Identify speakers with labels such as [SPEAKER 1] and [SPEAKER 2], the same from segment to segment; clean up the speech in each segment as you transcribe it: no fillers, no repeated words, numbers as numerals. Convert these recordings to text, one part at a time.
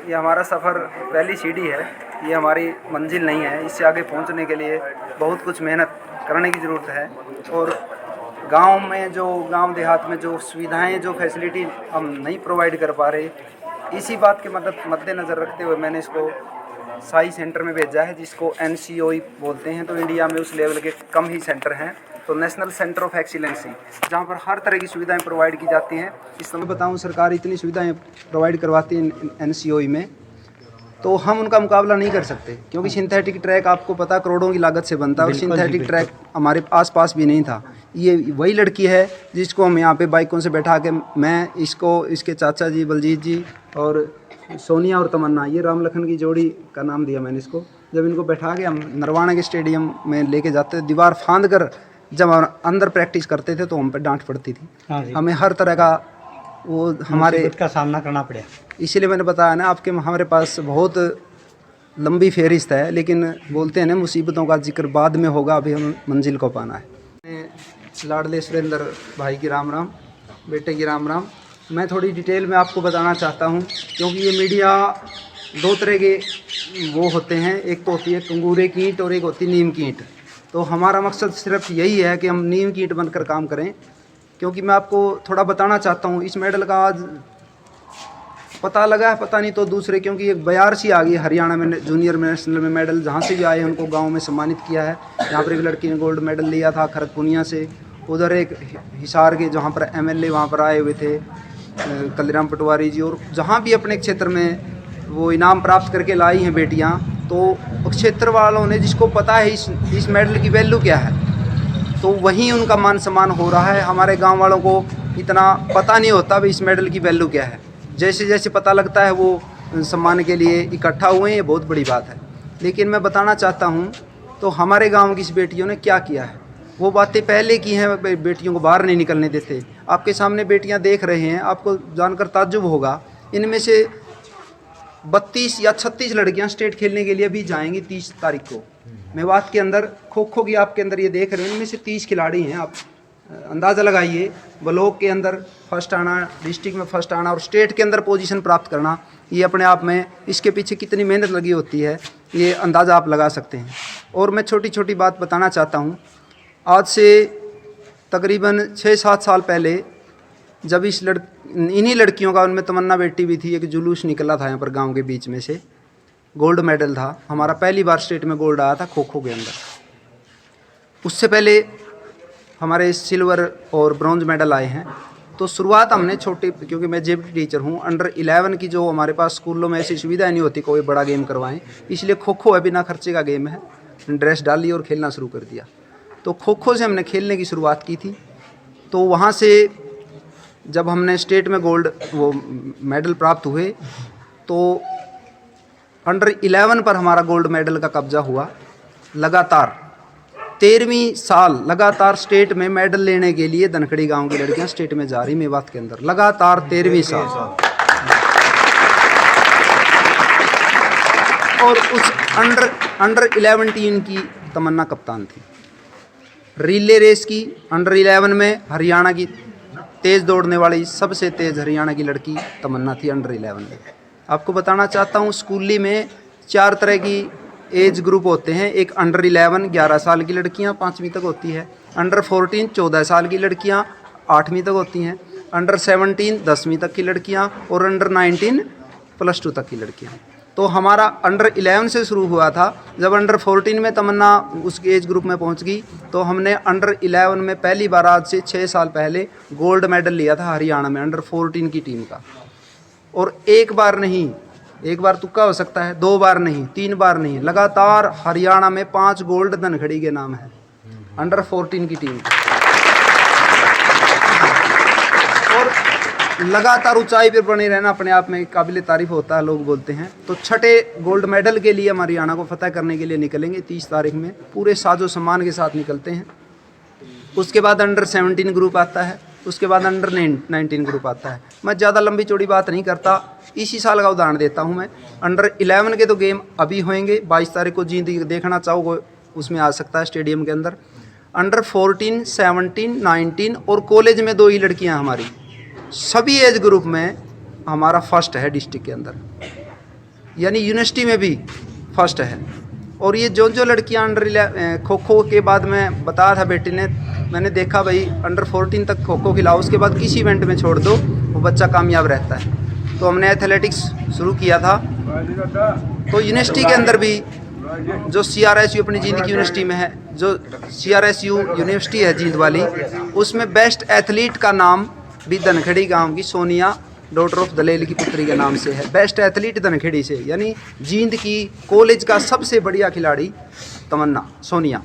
[SPEAKER 1] ये हमारा सफ़र पहली सीढ़ी है, ये हमारी मंजिल नहीं है। इससे आगे पहुंचने के लिए बहुत कुछ मेहनत करने की ज़रूरत है। और गांव में जो गांव देहात में जो सुविधाएं, जो फैसिलिटी हम नहीं प्रोवाइड कर पा रहे, इसी बात के मद्देनज़र रखते हुए मैंने इसको साई सेंटर में भेजा है, जिसको NCOE बोलते हैं। तो इंडिया में उस लेवल के कम ही सेंटर हैं। तो नेशनल सेंटर ऑफ एक्सीलेंसी, जहाँ पर हर तरह की सुविधाएं प्रोवाइड की जाती हैं। इस समय बताऊं, सरकार इतनी सुविधाएं प्रोवाइड करवाती है NCOE में, तो हम उनका मुकाबला नहीं कर सकते, क्योंकि सिंथेटिक ट्रैक आपको पता करोड़ों की लागत से बनता है। और सिंथेटिक ट्रैक हमारे आसपास भी नहीं था। ये वही लड़की है जिसको हम यहाँ पे बाइकों से बैठा के, मैं, इसको, इसके चाचा जी बलजीत जी और सोनिया और तमन्ना, ये राम लखन की जोड़ी का नाम दिया मैंने इसको। जब इनको बैठा के हम नरवाना के स्टेडियम में लेके जाते थे, दीवार फांद कर जब हम अंदर प्रैक्टिस करते थे तो हम पे डांट पड़ती थी। हमें हर तरह का वो हमारे
[SPEAKER 2] का सामना करना पड़ा।
[SPEAKER 1] इसीलिए मैंने बताया ना आपके, हमारे पास बहुत लंबी फहरिस्त है, लेकिन बोलते हैं ना, मुसीबतों का जिक्र बाद में होगा, अभी हम मंजिल को पाना है। लाडले सुरेंद्र भाई की राम राम, बेटे की राम राम। मैं थोड़ी डिटेल में आपको बताना चाहता हूँ, क्योंकि ये मीडिया दो तरह के वो होते हैं। एक तो होती है कंगूरे की ईंट और एक होती है नीम की ईंट। तो हमारा मकसद सिर्फ यही है कि हम नीम की ईंट बनकर काम करें। क्योंकि मैं आपको थोड़ा बताना चाहता हूँ, इस मेडल का आज पता लगा है, पता नहीं तो दूसरे, क्योंकि एक बयारसी आ गई हरियाणा में जूनियर में नेशनल में मेडल, जहाँ से भी आए उनको गांव में सम्मानित किया है। यहाँ पर एक लड़की ने गोल्ड मेडल लिया था खरगपुनिया से। उधर एक हिसार के जहाँ पर MLA वहाँ पर आए हुए थे, कलीराम पटवारी जी। और जहाँ भी अपने क्षेत्र में वो इनाम प्राप्त करके लाई हैं बेटियाँ, तो क्षेत्र वालों ने, जिसको पता है इस मेडल की वैल्यू क्या है, तो वहीं उनका मान सम्मान हो रहा है। हमारे गांव वालों को इतना पता नहीं होता भी इस मेडल की वैल्यू क्या है। जैसे जैसे पता लगता है वो सम्मान के लिए इकट्ठा हुए हैं, ये बहुत बड़ी बात है। लेकिन मैं बताना चाहता हूँ, तो हमारे गांव की इस बेटियों ने क्या किया है, वो बातें पहले की हैं। बेटियों को बाहर नहीं निकलने देते। आपके सामने बेटियाँ देख रहे हैं, आपको जानकर ताज्जुब होगा। इनमें से 32 या 36 लड़कियाँ स्टेट खेलने के लिए भी जाएंगी 30 तारीख को मेवात के अंदर। खो खो की आपके अंदर ये देख रहे हैं, इनमें से 30 खिलाड़ी हैं। आप अंदाज़ा लगाइए, ब्लॉक के अंदर फर्स्ट आना, डिस्ट्रिक्ट में फर्स्ट आना और स्टेट के अंदर पोजीशन प्राप्त करना, ये अपने आप में इसके पीछे कितनी मेहनत लगी होती है, ये अंदाज़ा आप लगा सकते हैं। और मैं छोटी छोटी बात बताना चाहता हूँ। आज से तकरीबन 6-7 साल पहले, जब इन्हीं लड़कियों का, उनमें तमन्ना बेटी भी थी, एक जुलूस निकला था यहाँ पर गाँव के बीच में से, गोल्ड मेडल था हमारा। पहली बार स्टेट में गोल्ड आया था खो खो के अंदर। उससे पहले हमारे सिल्वर और ब्रॉन्ज मेडल आए हैं। तो शुरुआत हमने छोटी, क्योंकि मैं JBT टीचर हूँ, अंडर 11 की जो हमारे पास स्कूलों में ऐसी सुविधा नहीं होती कोई बड़ा गेम करवाएं, इसलिए खो खो है, बिना खर्चे का गेम है। ड्रेस डाली और खेलना शुरू कर दिया। तो खो खो से हमने खेलने की शुरुआत की थी। तो वहाँ से जब हमने स्टेट में गोल्ड वो मेडल प्राप्त हुए, तो अंडर 11 पर हमारा गोल्ड मेडल का कब्जा हुआ। लगातार 13वीं साल लगातार स्टेट में मेडल लेने के लिए धनखड़ी गांव की लड़कियां स्टेट में जा रही, मेवात के अंदर लगातार 13वीं साल। और उस अंडर 11 टीम की तमन्ना कप्तान थी। रिले रेस की अंडर 11 में हरियाणा की तेज़ दौड़ने वाली, सबसे तेज़ हरियाणा की लड़की तमन्ना थी अंडर 11 में। आपको बताना चाहता हूँ, स्कूली में 4 तरह की एज ग्रुप होते हैं। एक अंडर 11 11 साल की लड़कियां 5वीं तक होती है। अंडर 14 14 साल की लड़कियां 8वीं तक होती हैं। अंडर 17 10वीं तक की लड़कियां और अंडर 19 +2 तक की लड़कियां। तो हमारा अंडर 11 से शुरू हुआ था। जब अंडर 14 में तमन्ना उस एज ग्रुप में पहुंच गई, तो हमने अंडर 11 में पहली बार आज से 6 साल पहले गोल्ड मेडल लिया था हरियाणा में अंडर 14 की टीम का। और एक बार नहीं, एक बार तुक्का हो सकता है, 2 बार नहीं, 3 बार नहीं, लगातार हरियाणा में 5 गोल्ड धनखड़ी के नाम है अंडर 14 की टीम। और लगातार ऊंचाई पर बने रहना अपने आप में काबिल तारीफ होता है, लोग बोलते हैं। तो छठे गोल्ड मेडल के लिए हम हरियाणा को फतह करने के लिए निकलेंगे 30 तारीख में, पूरे साजो सम्मान के साथ निकलते हैं। उसके बाद अंडर 17 ग्रुप आता है, उसके बाद अंडर 19 ग्रुप आता है। मैं ज़्यादा लंबी चौड़ी बात नहीं करता, इसी साल का उदाहरण देता हूं मैं। अंडर 11 के तो गेम अभी होंगे, 22 तारीख को जी देखना चाहो उसमें आ सकता है स्टेडियम के अंदर। अंडर 14 17 19 और कॉलेज में 2 ही लड़कियां हमारी, सभी एज ग्रुप में हमारा फर्स्ट है डिस्ट्रिक्ट के अंदर। यानी यूनिवर्सिटी में भी फर्स्ट है। और ये जो जो लड़कियां अंडर खो खो के बाद में बताया था बेटी ने, मैंने देखा भाई अंडर 14 तक खो खो खिलाओ, उसके बाद किसी इवेंट में छोड़ दो वो बच्चा कामयाब रहता है। तो हमने एथलेटिक्स शुरू किया था। तो यूनिवर्सिटी के अंदर भी जो CRSU अपनी जींद की यूनिवर्सिटी में है, जो CRSU यूनिवर्सिटी है जींद वाली, उसमें बेस्ट एथलीट का नाम भी धनखड़ी गांव की सोनिया डॉटर ऑफ दलेल की पुत्री के नाम से है। बेस्ट एथलीट धनखेड़ी से, यानी जींद की कॉलेज का सबसे बढ़िया खिलाड़ी तमन्ना सोनिया।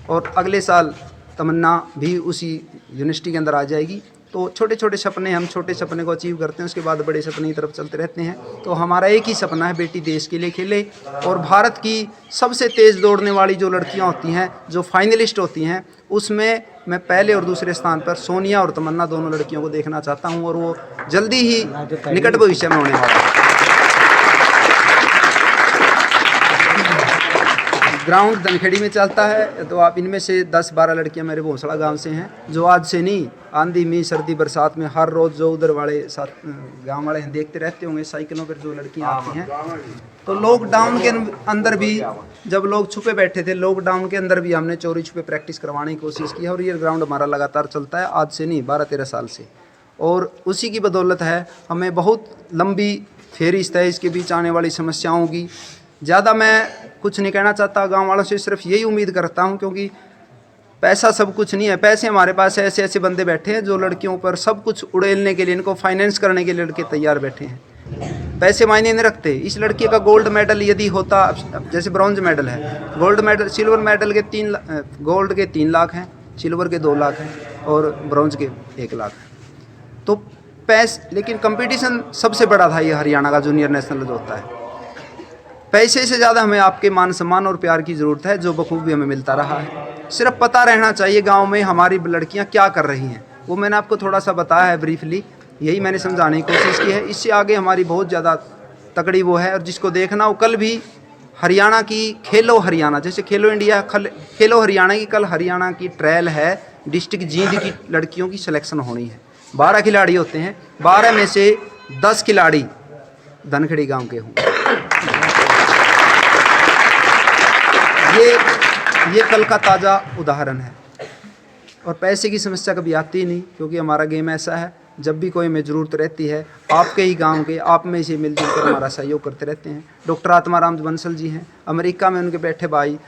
[SPEAKER 1] और अगले साल तमन्ना भी उसी यूनिवर्सिटी के अंदर आ जाएगी। तो छोटे छोटे सपने, हम छोटे सपने को अचीव करते हैं, उसके बाद बड़े सपने की तरफ चलते रहते हैं। तो हमारा एक ही सपना है, बेटी देश के लिए खेले। और भारत की सबसे तेज़ दौड़ने वाली जो लड़कियां होती हैं, जो फाइनलिस्ट होती हैं, उसमें मैं पहले और दूसरे स्थान पर सोनिया और तमन्ना दोनों लड़कियों को देखना चाहता हूं। और वो जल्दी ही निकट भविष्य में होने वाला है। ग्राउंड धनखेड़ी में चलता है। तो आप इनमें से 10-12 लड़कियां मेरे भोसड़ा गांव से हैं, जो आज से नहीं, आंधी में, सर्दी बरसात में हर रोज़ जो उधर वाले साथ गांव वाले हैं देखते रहते होंगे साइकिलों पर जो लड़कियां आती हैं। तो लॉकडाउन के अंदर भी जब लोग छुपे बैठे थे, लॉकडाउन के अंदर भी हमने चोरी छुपे प्रैक्टिस करवाने की कोशिश की है। और ये ग्राउंड हमारा लगातार चलता है, आज से नहीं 12-13 साल से। और उसी की बदौलत है हमें बहुत लंबी फेरिस्त है इसके बीच आने वाली समस्याओं की। ज़्यादा मैं कुछ नहीं कहना चाहता, गांव वालों से सिर्फ यही उम्मीद करता हूं, क्योंकि पैसा सब कुछ नहीं है। पैसे हमारे पास ऐसे ऐसे बंदे बैठे हैं जो लड़कियों पर सब कुछ उड़ेलने के लिए, इनको फाइनेंस करने के लिए लड़के तैयार बैठे हैं। पैसे मायने नहीं रखते। इस लड़के का गोल्ड मेडल यदि होता, जैसे ब्रॉन्ज मेडल है, गोल्ड मेडल, सिल्वर मेडल के गोल्ड के 3 लाख हैं, सिल्वर के 2 लाख हैं और ब्रॉन्ज के 1 लाख हैं। तो लेकिन कंपटीशन सबसे बड़ा था ये हरियाणा का जूनियर नेशनल जो होता है। पैसे से ज़्यादा हमें आपके मान सम्मान और प्यार की ज़रूरत है, जो बखूबी हमें मिलता रहा है। सिर्फ पता रहना चाहिए गांव में हमारी लड़कियां क्या कर रही हैं, वो मैंने आपको थोड़ा सा बताया है ब्रीफली, यही मैंने समझाने की कोशिश की है। इससे आगे हमारी बहुत ज़्यादा तकड़ी वो है। और जिसको देखना वो कल भी हरियाणा की खेलो हरियाणा, जैसे खेलो इंडिया खेलो हरियाणा की, कल हरियाणा की ट्रायल है, डिस्ट्रिक्ट जींद की लड़कियों की सिलेक्शन होनी है। 12 खिलाड़ी होते हैं, 12 में से 10 खिलाड़ी धनखेड़ी गाँव के हों। ये कल का ताज़ा उदाहरण है। और पैसे की समस्या कभी आती ही नहीं, क्योंकि हमारा गेम ऐसा है, जब भी कोई हमें ज़रूरत रहती है, आपके ही गांव के आप में से मिलजुल कर हमारा सहयोग करते रहते हैं। डॉक्टर आत्माराम बंसल जी हैं, अमेरिका में उनके बैठे भाई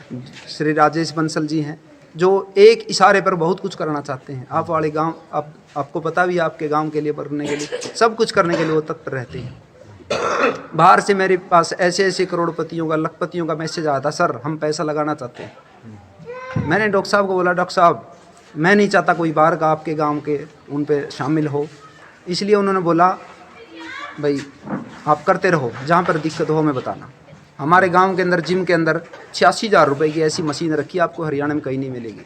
[SPEAKER 1] श्री राजेश बंसल जी हैं, जो एक इशारे पर बहुत कुछ करना चाहते हैं। आप वाले गाँव, आपको पता भी, आपके गाँव के लिए, बनने के लिए, सब कुछ करने के लिए वो तत्पर रहते हैं। बाहर से मेरे पास ऐसे ऐसे करोड़पतियों का, लखपतियों का मैसेज आया था, सर हम पैसा लगाना चाहते हैं। मैंने डॉक्टर साहब को बोला, डॉक्टर साहब मैं नहीं चाहता कोई बाहर का आपके गांव के उन पे शामिल हो। इसलिए उन्होंने बोला, भाई आप करते रहो, जहाँ पर दिक्कत हो हमें बताना। हमारे गांव के अंदर जिम के अंदर 86,000 रुपये की ऐसी मशीन रखी है, आपको हरियाणा में कहीं नहीं मिलेगी।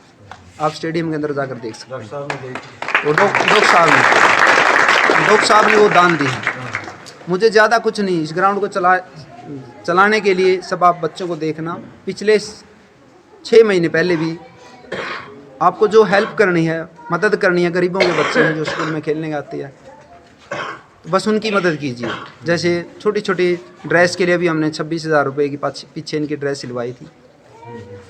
[SPEAKER 1] आप स्टेडियम के अंदर जाकर देख सकते हैं। और डॉक्टर साहब ने वो दान दी है। मुझे ज़्यादा कुछ नहीं, इस ग्राउंड को चलाने के लिए सब आप बच्चों को देखना। पिछले 6 महीने पहले भी आपको जो हेल्प करनी है, मदद करनी है, गरीबों के बच्चे हैं जो स्कूल में खेलने आते हैं, तो बस उनकी मदद कीजिए। जैसे छोटी छोटी ड्रेस के लिए भी हमने 26,000 रुपये की पीछे इनकी ड्रेस सिलवाई थी।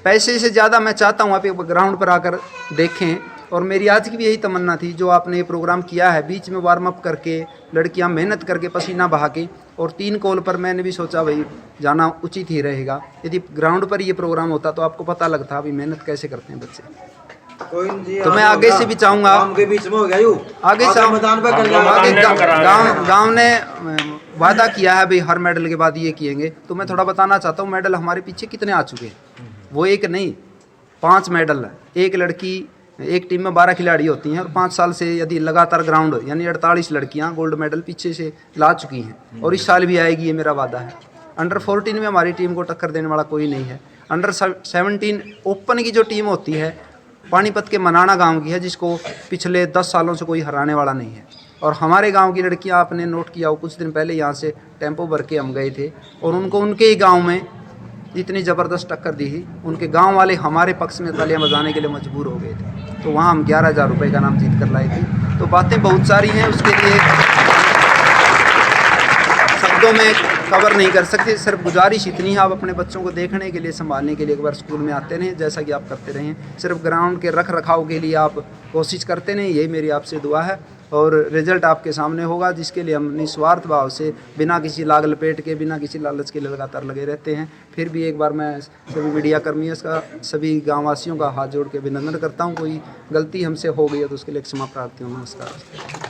[SPEAKER 1] पैसे से ज़्यादा मैं चाहता हूँ आप एक ग्राउंड पर आकर देखें। और मेरी आज की भी यही तमन्ना थी, जो आपने ये प्रोग्राम किया है, बीच में वार्म अप करके लड़कियां मेहनत करके पसीना बहा के, और 3 कॉल पर मैंने भी सोचा भाई जाना उचित ही रहेगा। यदि ग्राउंड पर ये प्रोग्राम होता तो आपको पता लगता अभी मेहनत कैसे करते हैं बच्चे। तो मैं आगे से भी चाहूँगा, आगे गाँव ने वादा किया है भाई हर मेडल के बाद ये किएंगे। तो मैं थोड़ा बताना चाहता हूँ मेडल हमारे पीछे कितने आ चुके हैं। वो एक नहीं, 5 मेडल है। एक लड़की, एक टीम में 12 खिलाड़ी होती हैं, और 5 साल से यदि लगातार ग्राउंड, यानी 48 लड़कियां गोल्ड मेडल पीछे से ला चुकी हैं। और इस साल भी आएगी, ये मेरा वादा है। अंडर 14 में हमारी टीम को टक्कर देने वाला कोई नहीं है। अंडर 17 ओपन की जो टीम होती है, पानीपत के मनाना गांव की है, जिसको पिछले 10 सालों से कोई हराने वाला नहीं है। और हमारे गांव की लड़कियां, आपने नोट किया हो, कुछ दिन पहले यहाँ से टेम्पो भर के हम गए थे, और उनको उनके ही गाँव में इतनी ज़बरदस्त टक्कर दी ही, उनके गांव वाले हमारे पक्ष में तालियां बजाने के लिए मजबूर हो गए थे। तो वहां हम 11,000 रुपये का नाम जीत कर लाए थे। तो बातें बहुत सारी हैं, उसके लिए शब्दों में कवर नहीं कर सकते। सिर्फ गुजारिश इतनी है, आप अपने बच्चों को देखने के लिए, संभालने के लिए एक बार स्कूल में आते रहें, जैसा कि आप करते रहें। सिर्फ ग्राउंड के रख रखाव के लिए आप कोशिश करते रहें, यही मेरी आपसे दुआ है। और रिजल्ट आपके सामने होगा, जिसके लिए हम निस्वार्थ भाव से, बिना किसी लाग लपेट के, बिना किसी लालच के लिए लगातार लगे रहते हैं। फिर भी एक बार मैं सभी मीडिया कर्मियों का, सभी गाँव वासियों का हाथ जोड़ के अभिनंदन करता हूँ। कोई गलती हमसे हो गई है तो उसके लिए क्षमा प्रार्थी हूँ। नमस्कार।